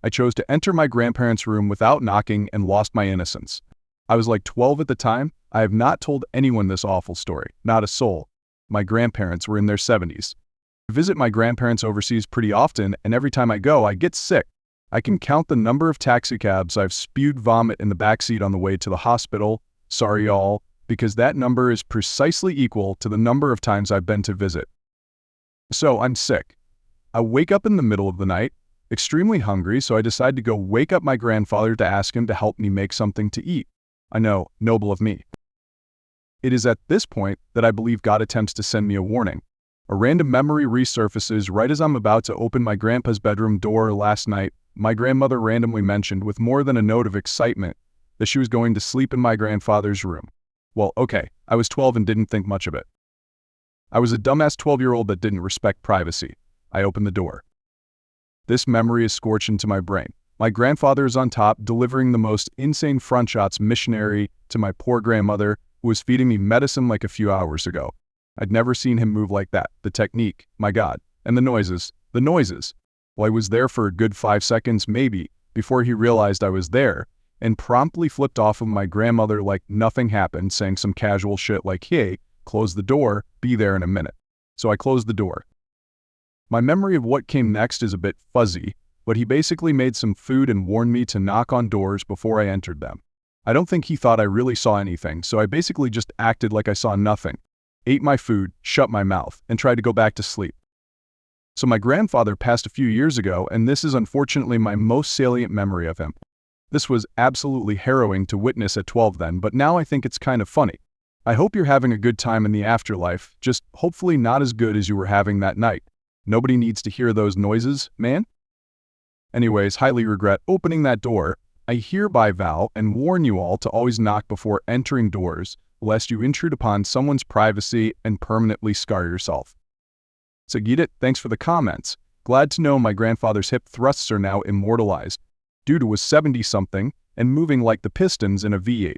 I chose to enter my grandparents' room without knocking and lost my innocence. I was like 12 at the time. I have not told anyone this awful story, not a soul. My grandparents were in their 70s. I visit my grandparents overseas pretty often, and every time I go, I get sick. I can count the number of taxicabs I've spewed vomit in the backseat on the way to the hospital. Sorry, y'all, because that number is precisely equal to the number of times I've been to visit. So I'm sick. I wake up in the middle of the night, extremely hungry, so I decide to go wake up my grandfather to ask him to help me make something to eat. I know, noble of me. It is at this point that I believe God attempts to send me a warning. A random memory resurfaces right as I'm about to open my grandpa's bedroom door last night. My grandmother randomly mentioned, with more than a note of excitement, that she was going to sleep in my grandfather's room. Well, okay, I was 12 and didn't think much of it. I was a dumbass 12-year-old that didn't respect privacy. I opened the door. This memory is scorched into my brain. My grandfather is on top, delivering the most insane front shots missionary to my poor grandmother, who was feeding me medicine like a few hours ago. I'd never seen him move like that. The technique, my God. And the noises. Well, I was there for a good 5 seconds, maybe, before he realized I was there, and promptly flipped off of my grandmother like nothing happened, saying some casual shit like, "Hey, close the door, be there in a minute." So I closed the door. My memory of what came next is a bit fuzzy, but he basically made some food and warned me to knock on doors before I entered them. I don't think he thought I really saw anything, so I basically just acted like I saw nothing, ate my food, shut my mouth, and tried to go back to sleep. So my grandfather passed a few years ago, and this is unfortunately my most salient memory of him. This was absolutely harrowing to witness at 12 then, but now I think it's kind of funny. I hope you're having a good time in the afterlife, just hopefully not as good as you were having that night. Nobody needs to hear those noises, man. Anyways, highly regret opening that door. I hereby vow and warn you all to always knock before entering doors, lest you intrude upon someone's privacy and permanently scar yourself. Sagit, thanks for the comments. Glad to know my grandfather's hip thrusts are now immortalized. Dude was 70-something and moving like the pistons in a V8.